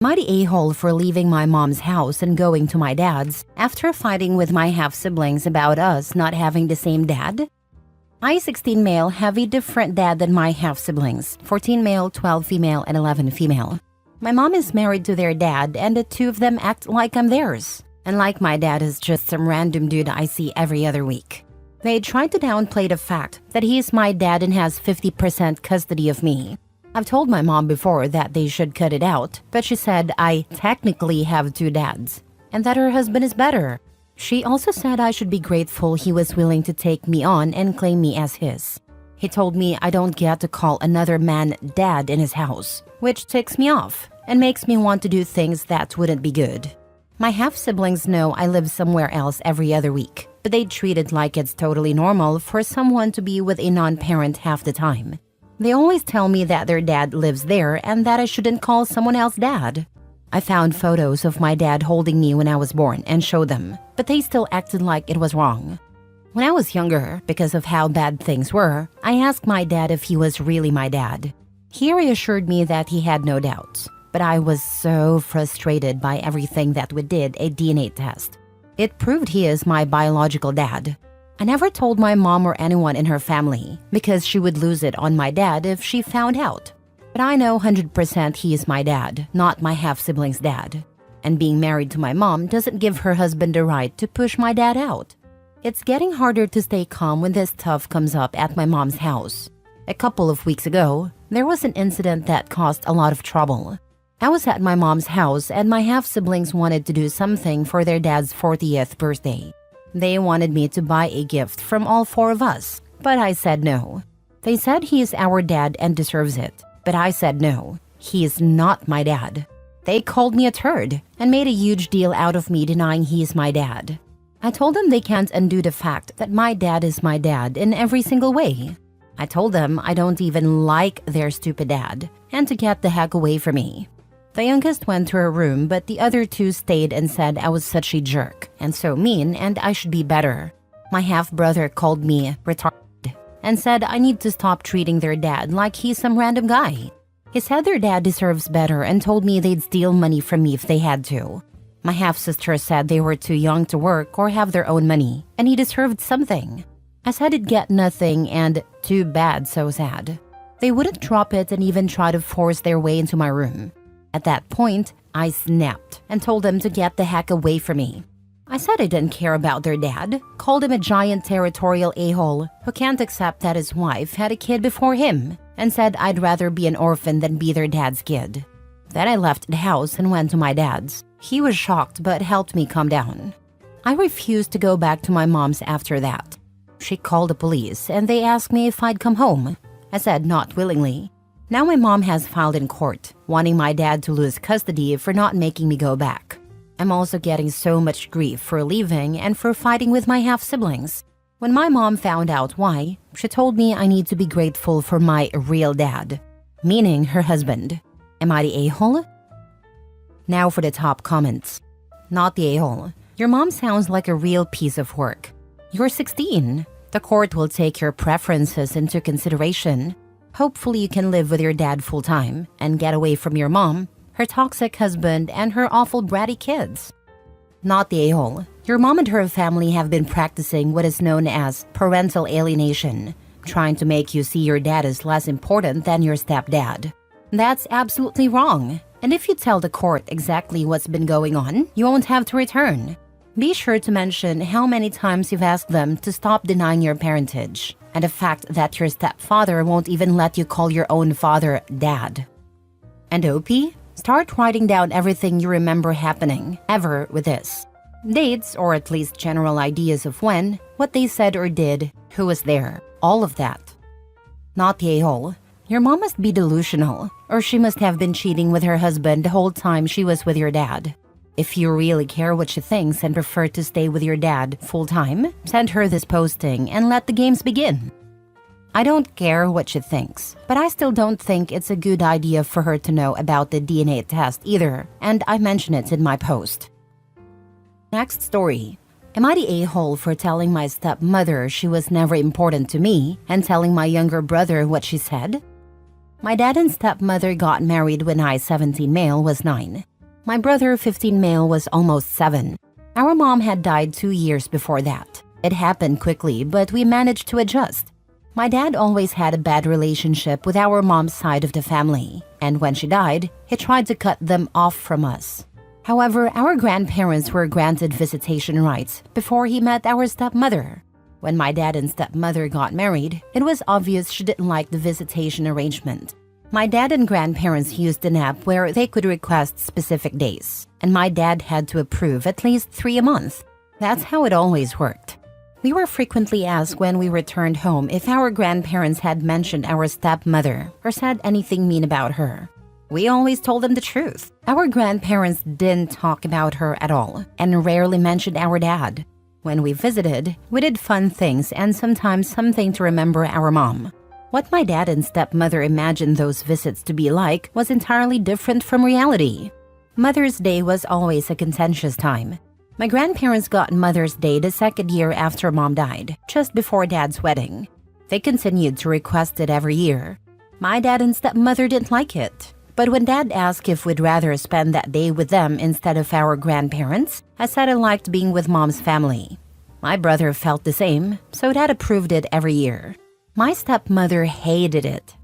Mighty a-hole for leaving my mom's house and going to my dad's after fighting with my half-siblings about us not having the same dad. I, 16 male, have a different dad than my half-siblings, 14 male, 12 female, and 11 female. My mom is married to their dad and the two of them act like I'm theirs. And like my dad is just some random dude I see every other week. They tried to downplay the fact that he is my dad and has 50% custody of me. I've told my mom before that they should cut it out, but she said I technically have two dads, and that her husband is better. She also said I should be grateful he was willing to take me on and claim me as his. He told me I don't get to call another man dad in his house, which ticks me off and makes me want to do things that wouldn't be good. My half-siblings know I live somewhere else every other week, but they treat it like it's totally normal for someone to be with a non-parent half the time. They always tell me that their dad lives there and that I shouldn't call someone else dad. I found photos of my dad holding me when I was born and showed them, but they still acted like it was wrong. When I was younger, because of how bad things were, I asked my dad if he was really my dad. He reassured me that he had no doubts, but I was so frustrated by everything that we did a DNA test. It proved he is my biological dad. I never told my mom or anyone in her family because she would lose it on my dad if she found out. But I know 100% he is my dad, not my half-sibling's dad. And being married to my mom doesn't give her husband the right to push my dad out. It's getting harder to stay calm when this stuff comes up at my mom's house. A couple of weeks ago, there was an incident that caused a lot of trouble. I was at my mom's house and my half-siblings wanted to do something for their dad's 40th birthday. They wanted me to buy a gift from all four of us, but I said no. They said he is our dad and deserves it, but I said no. He is not my dad. They called me a turd and made a huge deal out of me denying he is my dad. I told them they can't undo the fact that my dad is my dad in every single way. I told them I don't even like their stupid dad and to get the heck away from me. The youngest went to her room, but the other two stayed and said I was such a jerk and so mean and I should be better. My half-brother called me retarded and said I need to stop treating their dad like he's some random guy. He said their dad deserves better and told me they'd steal money from me if they had to. My half-sister said they were too young to work or have their own money and he deserved something. I said he'd get nothing and too bad, so sad. They wouldn't drop it and even try to force their way into my room. At that point, I snapped and told them to get the heck away from me. I said I didn't care about their dad, called him a giant territorial a-hole who can't accept that his wife had a kid before him, and said I'd rather be an orphan than be their dad's kid. Then I left the house and went to my dad's. He was shocked but helped me calm down. I refused to go back to my mom's after that. She called the police and they asked me if I'd come home. I said not willingly. Now my mom has filed in court, wanting my dad to lose custody for not making me go back. I'm also getting so much grief for leaving and for fighting with my half-siblings. When my mom found out why, she told me I need to be grateful for my real dad, meaning her husband. Am I the a-hole? Now for the top comments. Not the a-hole. Your mom sounds like a real piece of work. You're 16. The court will take your preferences into consideration. Hopefully you can live with your dad full-time and get away from your mom, her toxic husband, and her awful bratty kids. Not the a-hole. Your mom and her family have been practicing what is known as parental alienation, trying to make you see your dad as less important than your stepdad. That's absolutely wrong. And if you tell the court exactly what's been going on, you won't have to return. Be sure to mention how many times you've asked them to stop denying your parentage, and the fact that your stepfather won't even let you call your own father dad. And OP, start writing down everything you remember happening ever with this. Dates, or at least general ideas of when, what they said or did, who was there, all of that. Not the a-hole. Your mom must be delusional, or she must have been cheating with her husband the whole time she was with your dad. If you really care what she thinks and prefer to stay with your dad full-time, send her this posting and let the games begin. I don't care what she thinks, but I still don't think it's a good idea for her to know about the DNA test either, and I mention it in my post. Next story. Am I the a-hole for telling my stepmother she was never important to me and telling my younger brother what she said? My dad and stepmother got married when I, 17 male, was 9. My brother, 15 male, was almost 7. Our mom had died 2 years before that. It happened quickly, but we managed to adjust. My dad always had a bad relationship with our mom's side of the family, and when she died, he tried to cut them off from us. However, our grandparents were granted visitation rights before he met our stepmother. When my dad and stepmother got married, it was obvious she didn't like the visitation arrangement. My dad and grandparents used an app where they could request specific days, and my dad had to approve at least 3 a month. That's how it always worked. We were frequently asked when we returned home if our grandparents had mentioned our stepmother or said anything mean about her. We always told them the truth. Our grandparents didn't talk about her at all and rarely mentioned our dad. When we visited, we did fun things and sometimes something to remember our mom. What my dad and stepmother imagined those visits to be like was entirely different from reality. Mother's Day was always a contentious time. My grandparents got Mother's Day the second year after Mom died, just before Dad's wedding. They continued to request it every year. My dad and stepmother didn't like it. But when Dad asked if we'd rather spend that day with them instead of our grandparents, I said I liked being with Mom's family. My brother felt the same, so Dad approved it every year. My stepmother hated it.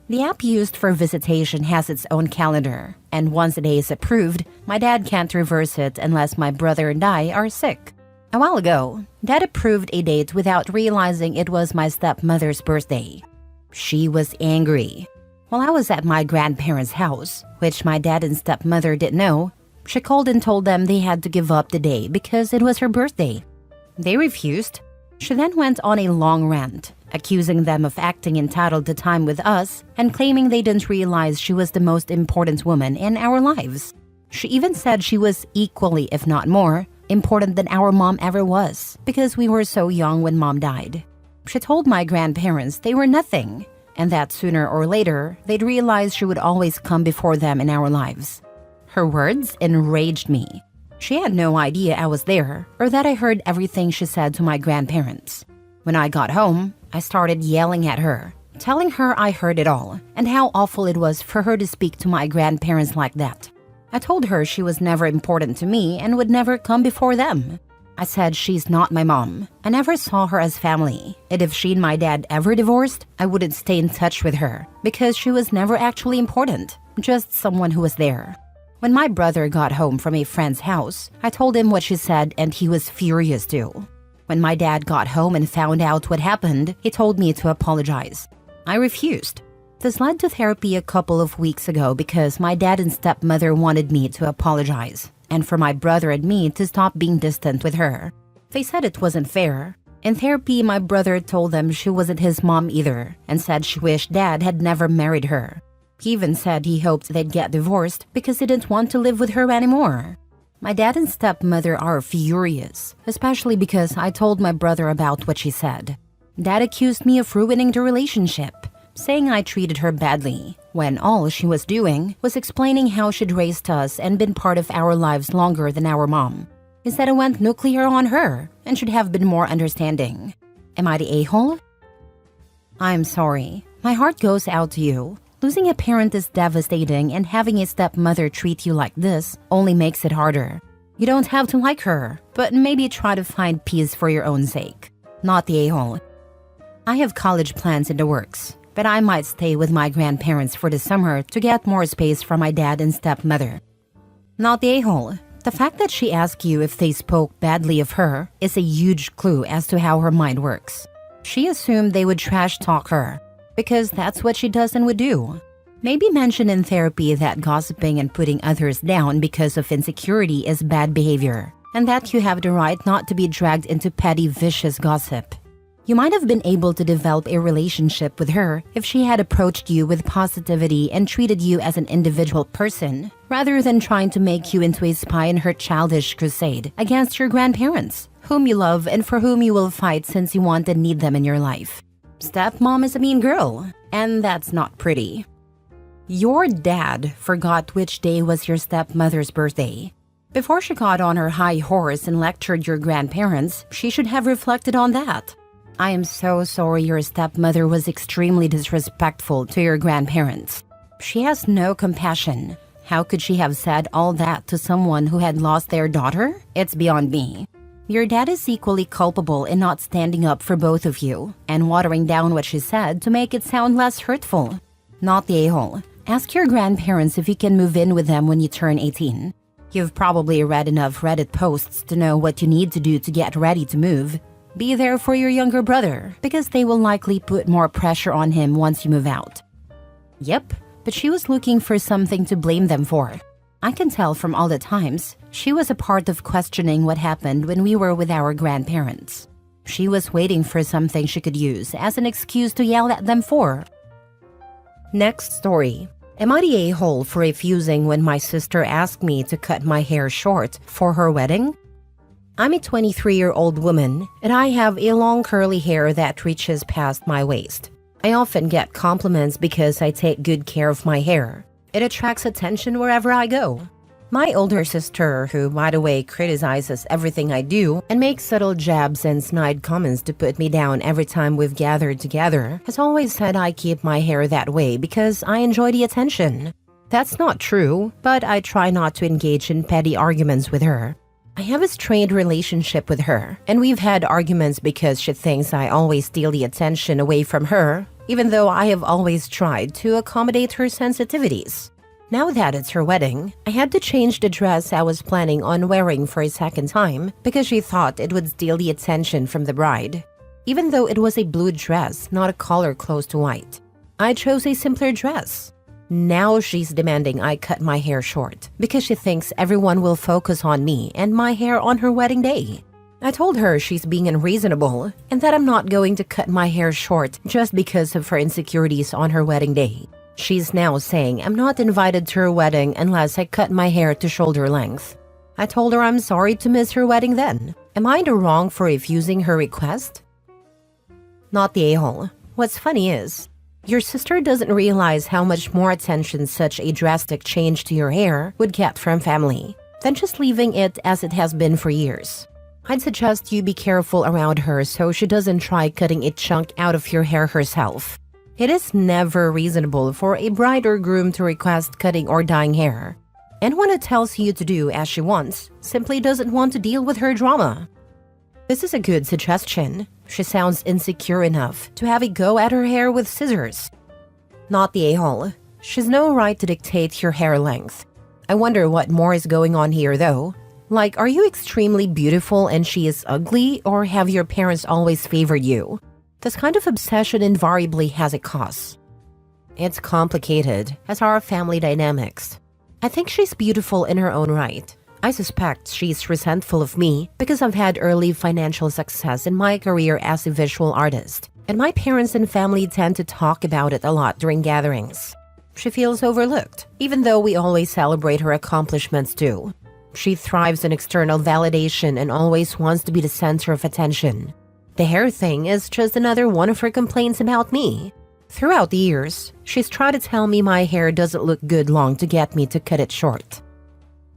The app used for visitation has its own calendar, and once a day is approved, my dad can't reverse it unless my brother and I are sick. A while ago, Dad approved a date without realizing it was my stepmother's birthday. She was angry. While I was at my grandparents' house, which my dad and stepmother didn't know, she called and told them they had to give up the day because it was her birthday. They refused. She then went on a long rant, accusing them of acting entitled to time with us and claiming they didn't realize she was the most important woman in our lives. She even said she was equally, if not more, important than our mom ever was because we were so young when Mom died. She told my grandparents they were nothing and that sooner or later they'd realize she would always come before them in our lives. Her words enraged me. She had no idea I was there or that I heard everything she said to my grandparents. When I got home, I started yelling at her, telling her I heard it all and how awful it was for her to speak to my grandparents like that. I told her she was never important to me and would never come before them. I said she's not my mom. I never saw her as family, and if she and my dad ever divorced, I wouldn't stay in touch with her because she was never actually important, just someone who was there. When my brother got home from a friend's house, I told him what she said and he was furious too. When my dad got home and found out what happened, he told me to apologize. I refused. This led to therapy a couple of weeks ago because my dad and stepmother wanted me to apologize, and for my brother and me to stop being distant with her. They said it wasn't fair. In therapy, my brother told them she wasn't his mom either and said she wished Dad had never married her. He even said he hoped they'd get divorced because he didn't want to live with her anymore. My dad and stepmother are furious, especially because I told my brother about what she said. Dad accused me of ruining the relationship, saying I treated her badly, when all she was doing was explaining how she'd raised us and been part of our lives longer than our mom. He said I went nuclear on her and should have been more understanding. Am I the a-hole? I'm sorry. My heart goes out to you. Losing a parent is devastating, and having a stepmother treat you like this only makes it harder. You don't have to like her, but maybe try to find peace for your own sake. Not the a-hole. I have college plans in the works, but I might stay with my grandparents for the summer to get more space from my dad and stepmother. Not the a-hole. The fact that she asked you if they spoke badly of her is a huge clue as to how her mind works. She assumed they would trash talk her, because that's what she does and would do. Maybe mention in therapy that gossiping and putting others down because of insecurity is bad behavior, and that you have the right not to be dragged into petty, vicious gossip. You might have been able to develop a relationship with her if she had approached you with positivity and treated you as an individual person, rather than trying to make you into a spy in her childish crusade against your grandparents, whom you love and for whom you will fight since you want and need them in your life. Stepmom is a mean girl, and that's not pretty. Your dad forgot which day was your stepmother's birthday. Before she got on her high horse and lectured your grandparents, she should have reflected on that. I am so sorry your stepmother was extremely disrespectful to your grandparents. She has no compassion. How could she have said all that to someone who had lost their daughter? It's beyond me. Your dad is equally culpable in not standing up for both of you and watering down what she said to make it sound less hurtful. Not the a-hole. Ask your grandparents if you can move in with them when you turn 18. You've probably read enough Reddit posts to know what you need to do to get ready to move. Be there for your younger brother, because they will likely put more pressure on him once you move out. Yep, but she was looking for something to blame them for. I can tell from all the times she was a part of questioning what happened when we were with our grandparents. She was waiting for something she could use as an excuse to yell at them for. Next story. Am I the a-hole for refusing when my sister asked me to cut my hair short for her wedding? I'm a 23-year-old woman, and I have a long curly hair that reaches past my waist. I often get compliments because I take good care of my hair. It attracts attention wherever I go. My older sister, who by the way criticizes everything I do and makes subtle jabs and snide comments to put me down every time we've gathered together, has always said I keep my hair that way because I enjoy the attention. That's not true, but I try not to engage in petty arguments with her. I have a strained relationship with her, and we've had arguments because she thinks I always steal the attention away from her, even though I have always tried to accommodate her sensitivities. Now that it's her wedding, I had to change the dress I was planning on wearing for a second time because she thought it would steal the attention from the bride. Even though it was a blue dress, not a color close to white, I chose a simpler dress. Now she's demanding I cut my hair short because she thinks everyone will focus on me and my hair on her wedding day. I told her she's being unreasonable and that I'm not going to cut my hair short just because of her insecurities on her wedding day. She's now saying I'm not invited to her wedding unless I cut my hair to shoulder length. I told her I'm sorry to miss her wedding then. Am I in the wrong for refusing her request? Not the a-hole. What's funny is, your sister doesn't realize how much more attention such a drastic change to your hair would get from family than just leaving it as it has been for years. I'd suggest you be careful around her so she doesn't try cutting a chunk out of your hair herself. It is never reasonable for a bride or groom to request cutting or dyeing hair. Anyone who tells you to do as she wants simply doesn't want to deal with her drama. This is a good suggestion. She sounds insecure enough to have a go at her hair with scissors. Not the a-hole. She's no right to dictate your hair length. I wonder what more is going on here though. Like, are you extremely beautiful and she is ugly, or have your parents always favored you? This kind of obsession invariably has a cost. It's complicated, as are family dynamics. I think she's beautiful in her own right. I suspect she's resentful of me because I've had early financial success in my career as a visual artist, and my parents and family tend to talk about it a lot during gatherings. She feels overlooked, even though we always celebrate her accomplishments too. She thrives in external validation and always wants to be the center of attention. The hair thing is just another one of her complaints about me. Throughout the years, she's tried to tell me my hair doesn't look good long to get me to cut it short.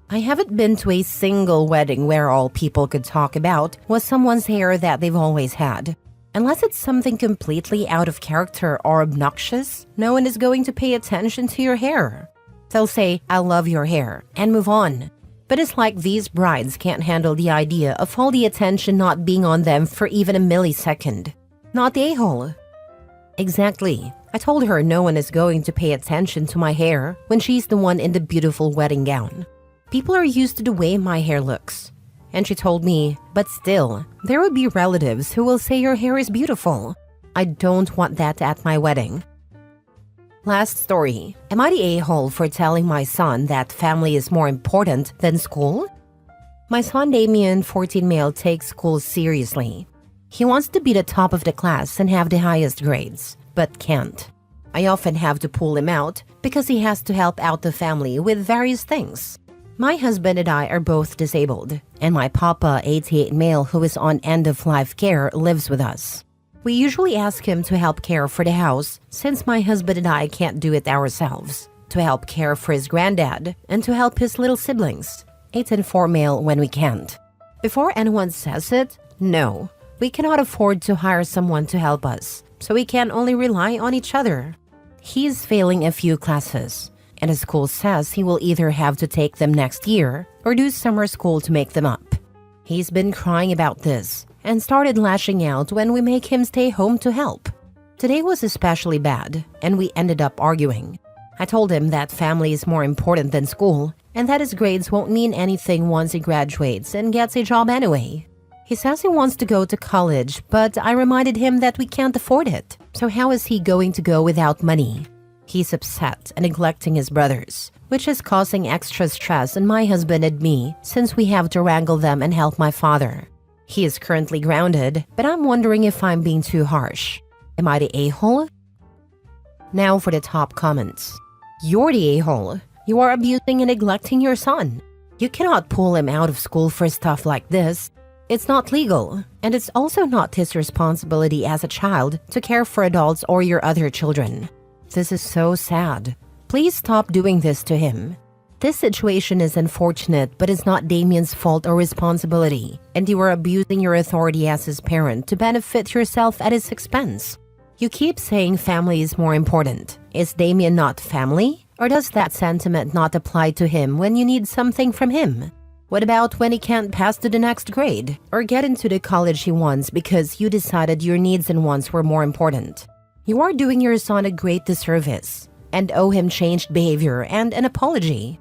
I haven't been to a single wedding where all people could talk about was someone's hair that they've always had. Unless it's something completely out of character or obnoxious, no one is going to pay attention to your hair. They'll say, "I love your hair," and move on. But it's like these brides can't handle the idea of all the attention not being on them for even a millisecond. Not the a-hole. Exactly. I told her no one is going to pay attention to my hair when she's the one in the beautiful wedding gown. People are used to the way my hair looks. And she told me, but still, there will be relatives who will say your hair is beautiful. I don't want that at my wedding. Last story. Am I the a-hole for telling my son that family is more important than school? My son Damien, 14 male, takes school seriously. He wants to be the top of the class and have the highest grades, but can't. I often have to pull him out because he has to help out the family with various things. My husband and I are both disabled, and my papa, 88 male, who is on end-of-life care, lives with us. We usually ask him to help care for the house since my husband and I can't do it ourselves, to help care for his granddad, and to help his little siblings, 8 and 4 male, when we can't. Before anyone says it, no, we cannot afford to hire someone to help us, so we can only rely on each other. He's failing a few classes, and the school says he will either have to take them next year or do summer school to make them up. He's been crying about this and started lashing out when we make him stay home to help. Today was especially bad, and we ended up arguing. I told him that family is more important than school and that his grades won't mean anything once he graduates and gets a job anyway. He says he wants to go to college, but I reminded him that we can't afford it. So how is he going to go without money? He's upset and neglecting his brothers, which is causing extra stress on my husband and me since we have to wrangle them and help my father. He is currently grounded, but I'm wondering if I'm being too harsh. Am I the a-hole? Now for the top comments. You're the a-hole. You are abusing and neglecting your son. You cannot pull him out of school for stuff like this. It's not legal, and it's also not his responsibility as a child to care for adults or your other children. This is so sad. Please stop doing this to him. This situation is unfortunate, but it's not Damien's fault or responsibility, and you are abusing your authority as his parent to benefit yourself at his expense. You keep saying family is more important. Is Damien not family? Or does that sentiment not apply to him when you need something from him? What about when he can't pass to the next grade or get into the college he wants because you decided your needs and wants were more important? You are doing your son a great disservice and owe him changed behavior and an apology.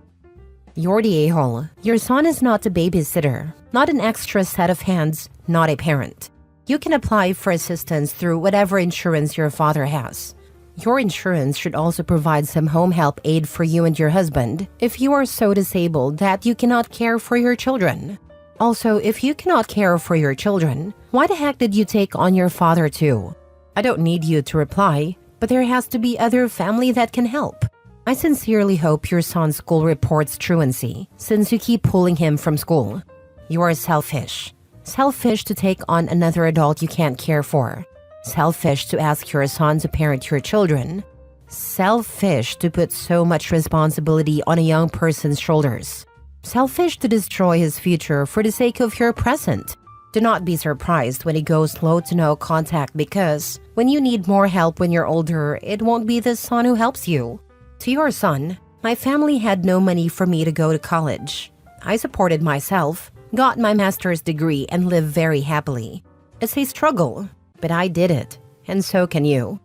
You're the a-hole. Your son is not a babysitter, not an extra set of hands, not a parent. You can apply for assistance through whatever insurance your father has. Your insurance should also provide some home help aid for you and your husband if you are so disabled that you cannot care for your children. Also, if you cannot care for your children, why the heck did you take on your father too? I don't need you to reply, but there has to be other family that can help. I sincerely hope your son's school reports truancy since you keep pulling him from school. You are selfish. Selfish to take on another adult you can't care for. Selfish to ask your son to parent your children. Selfish to put so much responsibility on a young person's shoulders. Selfish to destroy his future for the sake of your present. Do not be surprised when he goes low to no contact because when you need more help when you're older, it won't be the son who helps you. To your son, my family had no money for me to go to college. I supported myself, got my master's degree, and lived very happily. It's a struggle. But I did it, and so can you.